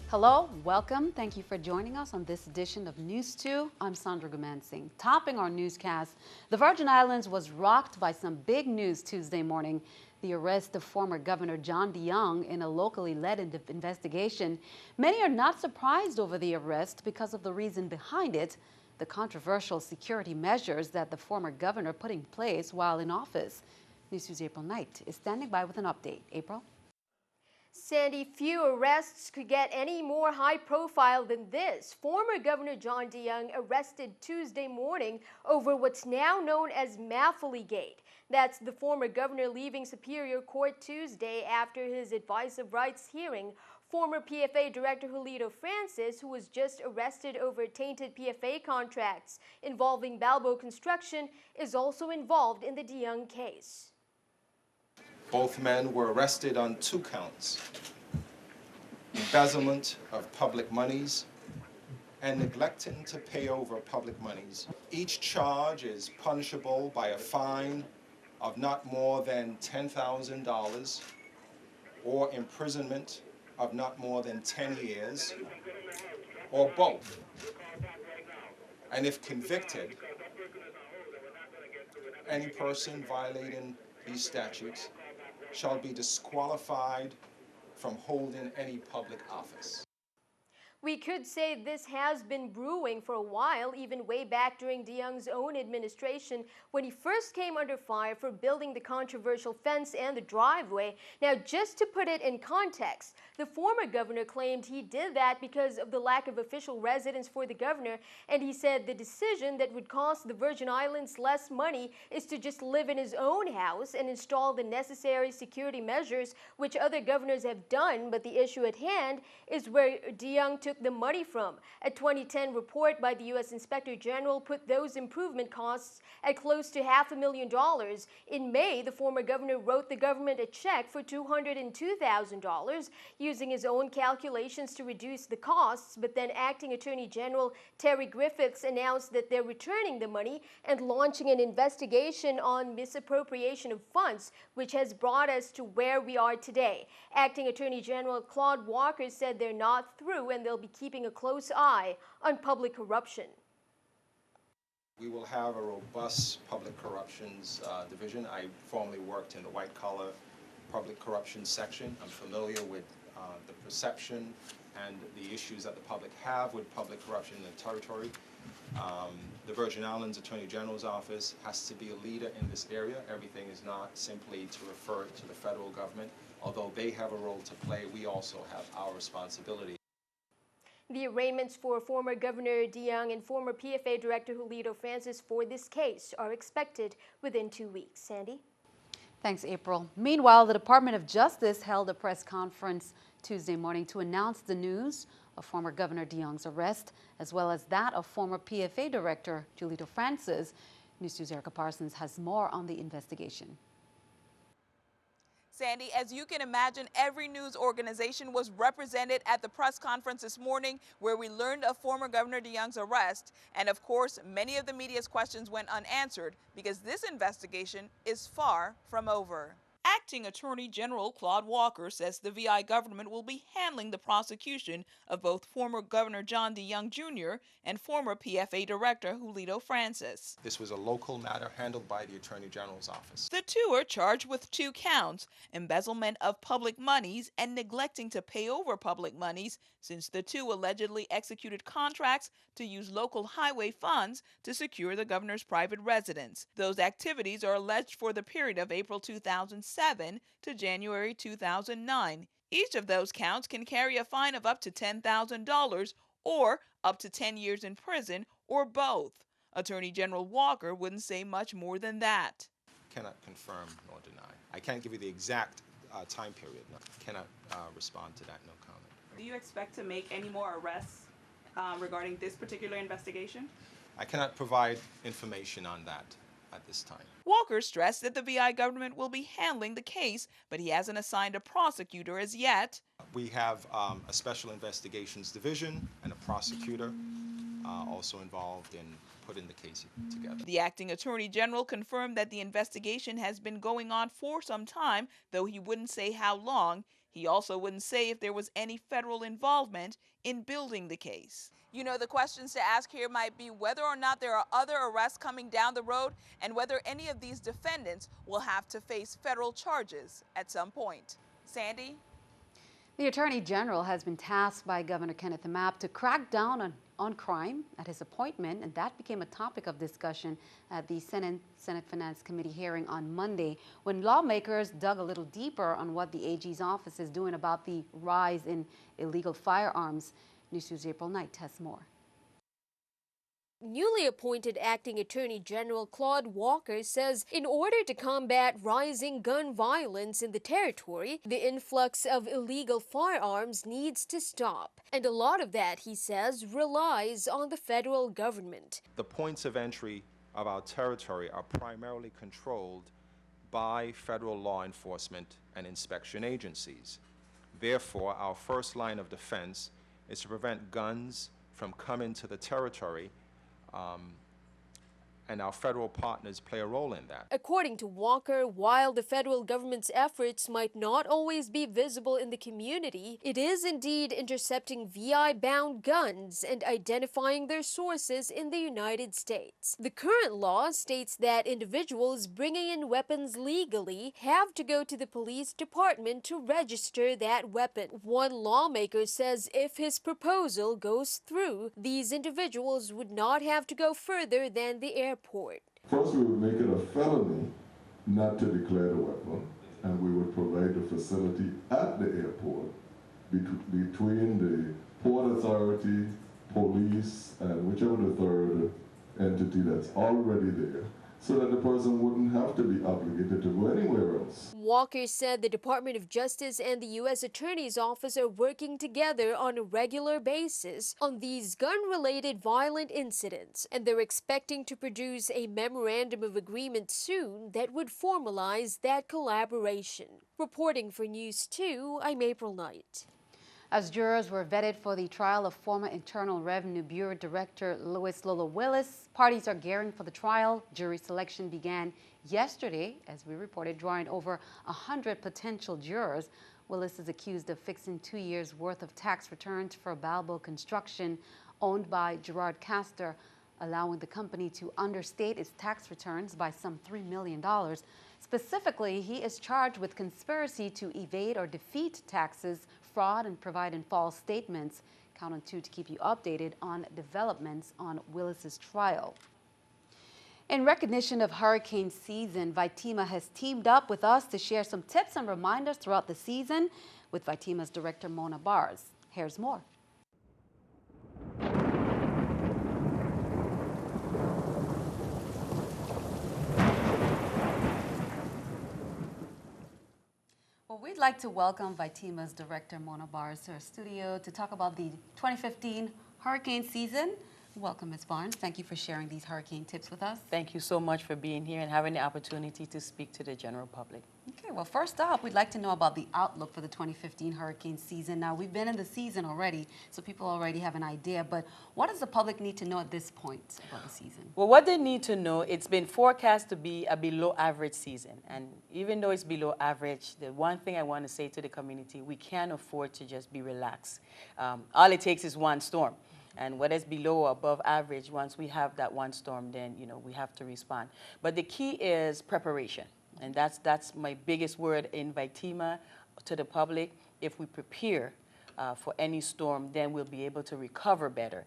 Hello, welcome. Thank you for joining us on this edition of News 2. I'm Sandra Gumansing. Topping our newscast, the Virgin Islands was rocked by some big news Tuesday morning. The arrest of former Governor John DeYoung in a locally led investigation. Many are not surprised over the arrest because of the reason behind it, the controversial security measures that the former governor put in place while in office. News 2's April Knight is standing by with an update. April? Sandy, few arrests could get any more high profile than this. Former Governor John DeYoung arrested Tuesday morning over what's now known as Gate. That's the former governor leaving Superior Court Tuesday after his advice of rights hearing. Former PFA Director Julito Francis, who was just arrested over tainted PFA contracts involving Balbo Construction, is also involved in the DeYoung case. Both men were arrested on 2 counts: embezzlement of public monies and neglecting to pay over public monies. Each charge is punishable by a fine of not more than $10,000 or imprisonment of not more than 10 years, or both. And if convicted, any person violating these statutes shall be disqualified from holding any public office. We could say this has been brewing for a while, even way back during DeYoung's own administration when he first came under fire for building the controversial fence and the driveway. Now, just to put it in context, the former governor claimed he did that because of the lack of official residence for the governor, and he said the decision that would cost the Virgin Islands less money is to just live in his own house and install the necessary security measures, which other governors have done. But the issue at hand is where DeYoung took the money from. A 2010 report by the U.S. Inspector General put those improvement costs at close to $500,000. In May, the former governor wrote the government a check for $202,000 using his own calculations to reduce the costs, but then Acting Attorney General Terry Griffiths announced that they're returning the money and launching an investigation on misappropriation of funds, which has brought us to where we are today. Acting Attorney General Claude Walker said they're not through and they'll be keeping a close eye on public corruption. We will have a robust public corruptions division. I formerly worked in the white-collar public corruption section. I'm familiar with the perception and the issues that the public have with public corruption in the territory. The Virgin Islands Attorney General's office has to be a leader in this area. Everything is not simply to refer to the federal government. Although they have a role to play, we also have our responsibility. The arraignments for former Governor DeYoung and former PFA Director Julito Francis for this case are expected within 2 weeks. Sandy? Thanks, April. Meanwhile, the Department of Justice held a press conference Tuesday morning to announce the news of former Governor DeYoung's arrest, as well as that of former PFA Director Julito Francis. News 2's Erica Parsons has more on the investigation. Sandy, as you can imagine, every news organization was represented at the press conference this morning where we learned of former Governor DeYoung's arrest. And of course, many of the media's questions went unanswered because this investigation is far from over. Acting Attorney General Claude Walker says the VI government will be handling the prosecution of both former Governor John DeYoung Jr. and former PFA Director Julito Francis. This was a local matter handled by the Attorney General's office. The two are charged with 2 counts, embezzlement of public monies and neglecting to pay over public monies, since the two allegedly executed contracts to use local highway funds to secure the governor's private residence. Those activities are alleged for the period of April 2007 to January 2009. Each of those counts can carry a fine of up to $10,000 or up to 10 years in prison, or both. Attorney General Walker wouldn't say much more than that. Cannot confirm nor deny. I can't give you the exact time period. No. Cannot respond to that. No comment. Do you expect to make any more arrests regarding this particular investigation? I cannot provide information on that at this time. Walker stressed that the VI government will be handling the case, but he hasn't assigned a prosecutor as yet. We have a special investigations division and a prosecutor also involved in putting the case together. The acting attorney general confirmed that the investigation has been going on for some time, though he wouldn't say how long. He also wouldn't say if there was any federal involvement in building the case. You know, the questions to ask here might be whether or not there are other arrests coming down the road and whether any of these defendants will have to face federal charges at some point. Sandy? The Attorney General has been tasked by Governor Kenneth Mapp to crack down on crime at his appointment, and that became a topic of discussion at the Senate Finance Committee hearing on Monday when lawmakers dug a little deeper on what the AG's office is doing about the rise in illegal firearms. NEWS2's April Knight has more. Newly appointed Acting Attorney General Claude Walker says in order to combat rising gun violence in the territory, the influx of illegal firearms needs to stop. And a lot of that, he says, relies on the federal government. The points of entry of our territory are primarily controlled by federal law enforcement and inspection agencies. Therefore, our first line of defense is to prevent guns from coming to the territory, and our federal partners play a role in that. According to Walker, while the federal government's efforts might not always be visible in the community, it is indeed intercepting VI-bound guns and identifying their sources in the United States. The current law states that individuals bringing in weapons legally have to go to the police department to register that weapon. One lawmaker says if his proposal goes through, these individuals would not have to go further than the airport. First, we would make it a felony not to declare the weapon, and we would provide the facility at the airport between the Port Authority, police, and whichever the third entity that's already there, so that the person wouldn't have to be obligated to go anywhere else. Walker said the Department of Justice and the U.S. Attorney's Office are working together on a regular basis on these gun-related violent incidents, and they're expecting to produce a memorandum of agreement soon that would formalize that collaboration. Reporting for News 2, I'm April Knight. As jurors were vetted for the trial of former Internal Revenue Bureau Director Louis Lolo Willis, parties are gearing for the trial. Jury selection began yesterday, as we reported, drawing over 100 potential jurors. Willis is accused of fixing 2 years' worth of tax returns for Balbo Construction, owned by Gerard Castor, allowing the company to understate its tax returns by some $3 million. Specifically, he is charged with conspiracy to evade or defeat taxes, fraud, and providing false statements. Count on 2 to keep you updated on developments on Willis's trial. In recognition of hurricane season, Vitima has teamed up with us to share some tips and reminders throughout the season with Vitima's director, Mona Bars. Here's more. Well, we'd like to welcome Vitima's director, Mona Barnes, to our studio to talk about the 2015 hurricane season. Welcome, Ms. Barnes. Thank you for sharing these hurricane tips with us. Thank you so much for being here and having the opportunity to speak to the general public. Okay, well, first up, we'd like to know about the outlook for the 2015 hurricane season. Now, we've been in the season already, so people already have an idea, but what does the public need to know at this point about the season? Well, what they need to know, it's been forecast to be a below average season. And even though it's below average, the one thing I want to say to the community, we can't afford to just be relaxed. All it takes is one storm. And whether it's below or above average, once we have that one storm, then, you know, we have to respond. But the key is preparation. And that's my biggest word in Vitima to the public. If we prepare for any storm, then we'll be able to recover better.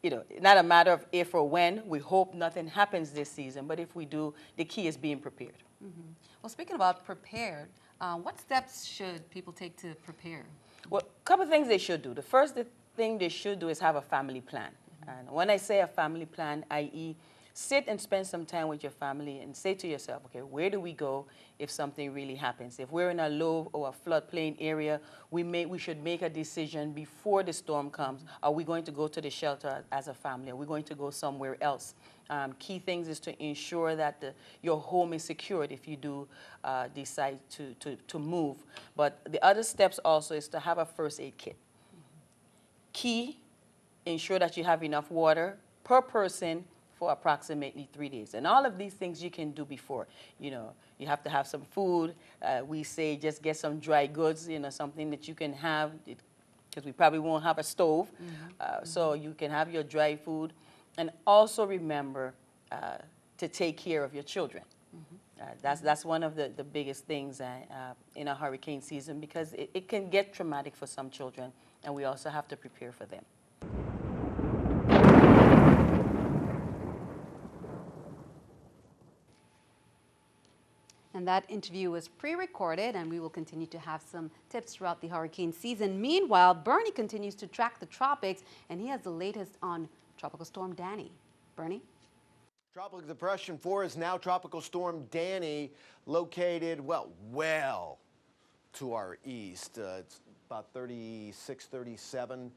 You know, not a matter of if or when. We hope nothing happens this season, but if we do, the key is being prepared. Mm-hmm. Well, speaking about prepared, what steps should people take to prepare? Well, a couple of things they should do. The first thing they should do is have a family plan. And when I say a family plan, i.e., sit and spend some time with your family and say to yourself, okay, where do we go if something really happens? If we're in a low or a floodplain area, we should make a decision before the storm comes. Are we going to go to the shelter as a family? Are we going to go somewhere else? Key things is to ensure that your home is secured if you do decide to move. But the other steps also is to have a first aid kit. Key, ensure that you have enough water per person for approximately 3 days. And all of these things you can do before. You know, you have to have some food. We say just get some dry goods, you know, something that you can have, because we probably won't have a stove. So you can have your dry food. And also remember to take care of your children. That's one of the biggest things in a hurricane season, because it can get traumatic for some children, and we also have to prepare for them. And that interview was pre-recorded, and we will continue to have some tips throughout the hurricane season. Meanwhile, Bernie continues to track the tropics, and he has the latest on Tropical Storm Danny. Bernie? Tropical Depression 4 is now Tropical Storm Danny, located, well to our east. It's about 36, 37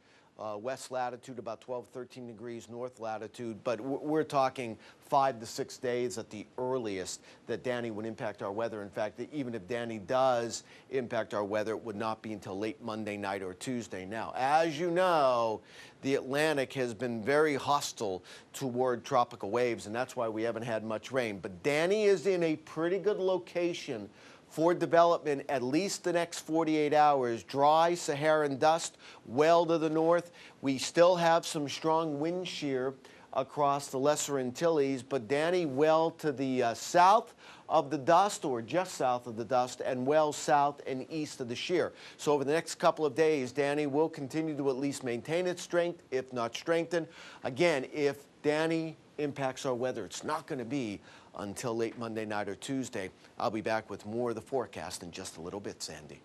west latitude, about 12, 13 degrees north latitude. But we're talking 5 to 6 days at the earliest that Danny would impact our weather. In fact, even if Danny does impact our weather, it would not be until late Monday night or Tuesday. Now, as you know, the Atlantic has been very hostile toward tropical waves, and that's why we haven't had much rain. But Danny is in a pretty good location for development at least the next 48 hours. Dry Saharan dust well to the north. We still have some strong wind shear across the Lesser Antilles, but Danny well to the south of the dust, or just south of the dust, and well south and east of the shear. So over the next couple of days, Danny will continue to at least maintain its strength, if not strengthen. Again, if Danny impacts our weather, it's not going to be until late Monday night or Tuesday. I'll be back with more of the forecast in just a little bit, Sandy.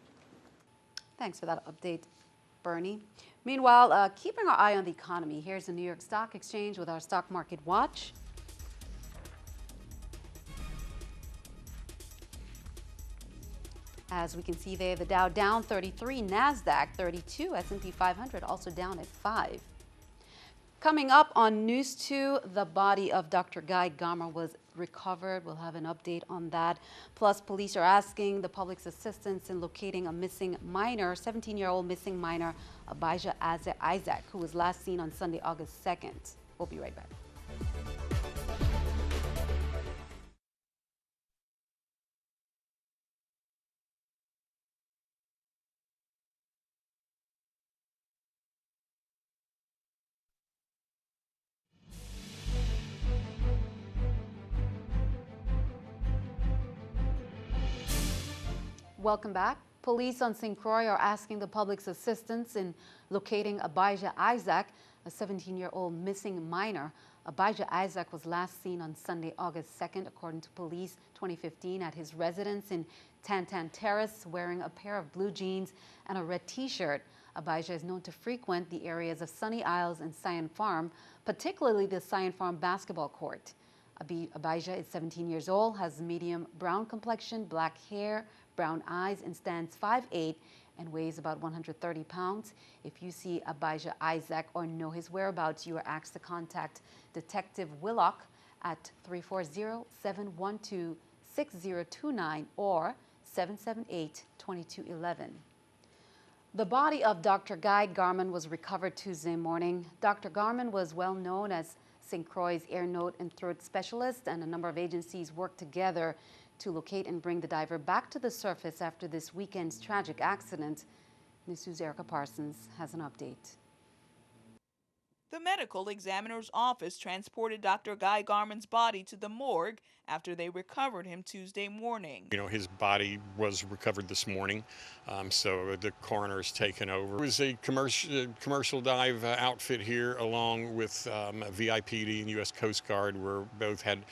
Thanks for that update, Bernie. Meanwhile, keeping our eye on the economy, here's the New York Stock Exchange with our stock market watch. As we can see there, the Dow down 33, NASDAQ 32, S&P 500 also down at 5. Coming up on News 2, the body of Dr. Guy Garmin was recovered. We'll have an update on that. Plus, police are asking the public's assistance in locating a missing minor, 17-year-old missing minor, Abijah Isaac, who was last seen on Sunday, August 2nd. We'll be right back. Welcome back. Police on St. Croix are asking the public's assistance in locating Abijah Isaac, a 17-year-old missing minor. Abijah Isaac was last seen on Sunday, August 2nd, according to police, 2015, at his residence in Tantan Terrace, wearing a pair of blue jeans and a red T-shirt. Abijah is known to frequent the areas of Sunny Isles and Scion Farm, particularly the Scion Farm basketball court. Abijah is 17 years old, has medium brown complexion, black hair, brown eyes, and stands 5'8" and weighs about 130 pounds. If you see Abijah Isaac or know his whereabouts, you are asked to contact Detective Willock at 340-712-6029 or 778-2211. The body of Dr. Guy Garmin was recovered Tuesday morning. Dr. Garmin was well known as St. Croix's ear, nose, and throat specialist, and a number of agencies worked together to locate and bring the diver back to the surface after this weekend's tragic accident. NEWS2's Erica Parsons has an update. The medical examiner's office transported Dr. Guy Garmin's body to the morgue after they recovered him Tuesday morning. You know, his body was recovered this morning, so the coroner's taken over. It was a commercial dive outfit here, along with VIPD and U.S. Coast Guard, where both had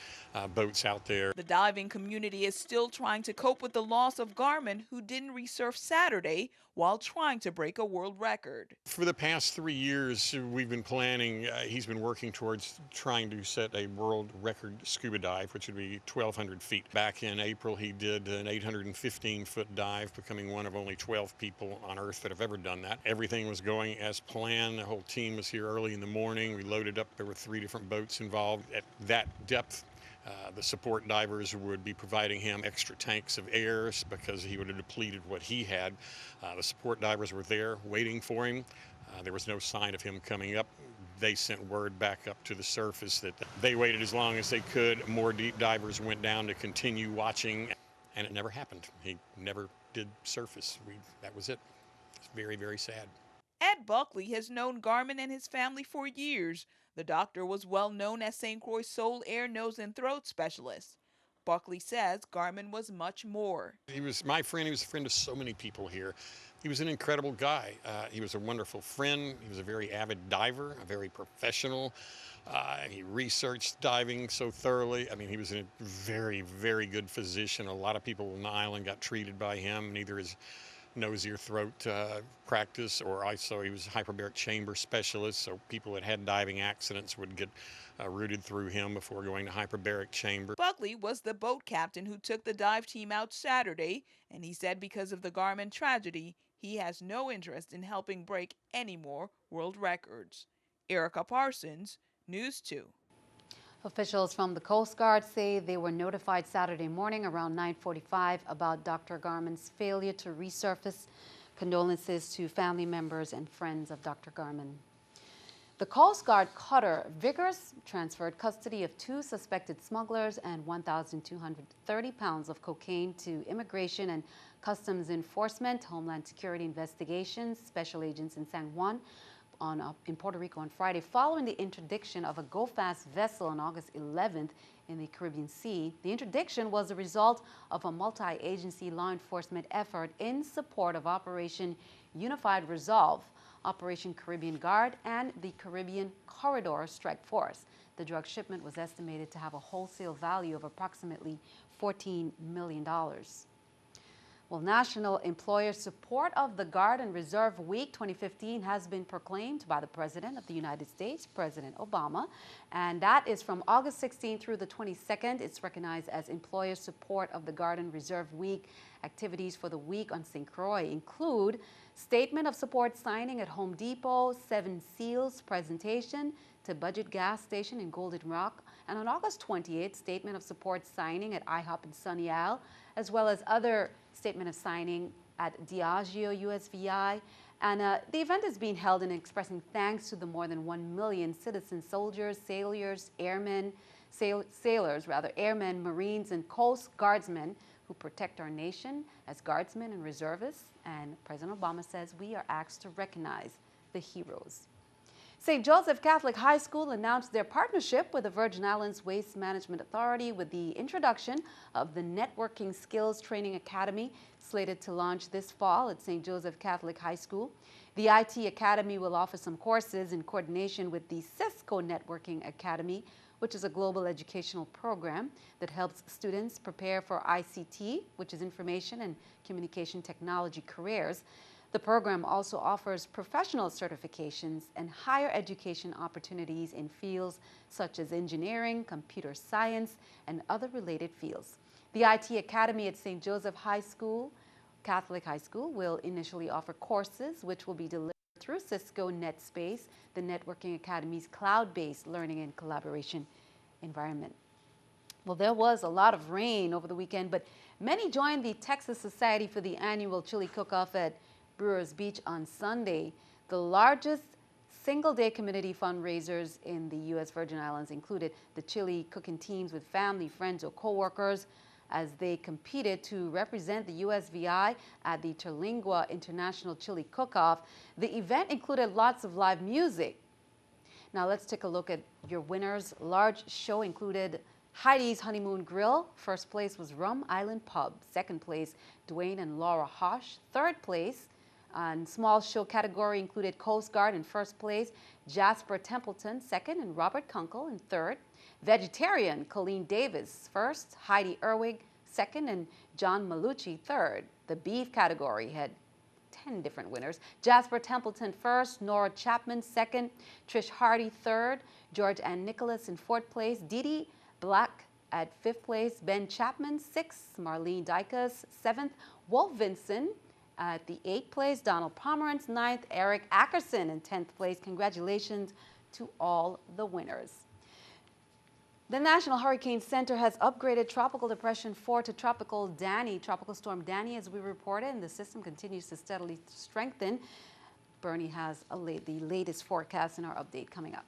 boats out there. The diving community is still trying to cope with the loss of Garmin, who didn't resurf Saturday while trying to break a world record. For the past 3 years, we've been planning, he's been working towards trying to set a world record scuba dive, which would be 1,200 feet. Back in April, he did an 815-foot dive, becoming one of only 12 people on Earth that have ever done that. Everything was going as planned. The whole team was here early in the morning. We loaded up. There were 3 different boats involved. At that depth, the support divers would be providing him extra tanks of air because he would have depleted what he had. The support divers were there waiting for him. There was no sign of him coming up. they sent word back up to the surface that they waited as long as they could. More deep divers went down to continue watching, and it never happened. He never did surface. That was it. It's very, very sad. Ed Buckley has known Garmin and his family for years. The doctor was well known as St. Croix's sole ear, nose, and throat specialist. Buckley says Garmin was much more. He was my friend. He was a friend of so many people here. He was an incredible guy. He was a wonderful friend. He was a very avid diver, a very professional. He researched diving so thoroughly. I mean, he was a very, very good physician. A lot of people on the island got treated by him, neither his nose, ear, throat practice, or also he was a hyperbaric chamber specialist, so people that had diving accidents would get routed through him before going to hyperbaric chamber. Buckley was the boat captain who took the dive team out Saturday, and he said because of the Garmin tragedy, he has no interest in helping break any more world records. Erica Parsons, News 2. Officials from the Coast Guard say they were notified Saturday morning around 9:45 about Dr. Garmin's failure to resurface. Condolences to family members and friends of Dr. Garmin. The Coast Guard cutter Vigorous transferred custody of 2 suspected smugglers and 1,230 pounds of cocaine to Immigration and Customs Enforcement, Homeland Security Investigations, Special Agents in San Juan in Puerto Rico on Friday, following the interdiction of a Go-Fast vessel on August 11th in the Caribbean Sea. The interdiction was the result of a multi-agency law enforcement effort in support of Operation Unified Resolve, Operation Caribbean Guard, and the Caribbean Corridor Strike Force. The drug shipment was estimated to have a wholesale value of approximately $14 million. Well, National Employer Support of the Guard and Reserve Week 2015 has been proclaimed by the President of the United States, President Obama, and that is from August 16th through the 22nd. It's recognized as Employer Support of the Guard and Reserve Week. Activities for the week on St. Croix include Statement of Support signing at Home Depot, 7 Seals presentation to Budget Gas Station in Golden Rock, and on August 28th, Statement of Support signing at IHOP in Sunny Isle, as well as other statement of signing at Diageo USVI. And the event is being held in expressing thanks to the more than 1 million citizen soldiers, airmen, Marines, and Coast Guardsmen who protect our nation as guardsmen and reservists. And President Obama says we are asked to recognize the heroes. St. Joseph Catholic High School announced their partnership with the Virgin Islands Waste Management Authority with the introduction of the Networking Skills Training Academy, slated to launch this fall at St. Joseph Catholic High School. The IT Academy will offer some courses in coordination with the Cisco Networking Academy, which is a global educational program that helps students prepare for ICT, which is Information and Communication Technology careers. The program also offers professional certifications and higher education opportunities in fields such as engineering, computer science, and other related fields. The IT Academy at St. Joseph Catholic High School will initially offer courses which will be delivered through Cisco NetSpace, the Networking Academy's cloud-based learning and collaboration environment. Well, there was a lot of rain over the weekend, but many joined the Texas Society for the annual chili cook-off at Brewers Beach on Sunday. The largest single-day community fundraisers in the U.S. Virgin Islands included the chili cooking teams with family, friends, or co-workers as they competed to represent the USVI at the Terlingua International Chili Cook-Off. The event included lots of live music. Now let's take a look at your winners. Large show included Heidi's Honeymoon Grill. First place was Rum Island Pub. Second place, Dwayne and Laura Hosh. Third place, and small show category included Coast Guard in first place, Jasper Templeton second, and Robert Kunkel in third. Vegetarian, Colleen Davis first, Heidi Erwig second, and John Malucci third. The beef category had 10 different winners. Jasper Templeton first, Nora Chapman second, Trish Hardy third, George Ann Nicholas in fourth place, Dee Black at fifth place, Ben Chapman sixth, Marlene Dykas seventh, Wolf Vinson at the 8th place, Donald Pomerantz 9th, Eric Ackerson in 10th place. Congratulations to all the winners. The National Hurricane Center has upgraded Tropical Depression 4 to Tropical Storm Danny, as we reported, and the system continues to steadily strengthen. Bernie has the latest forecast in our update coming up.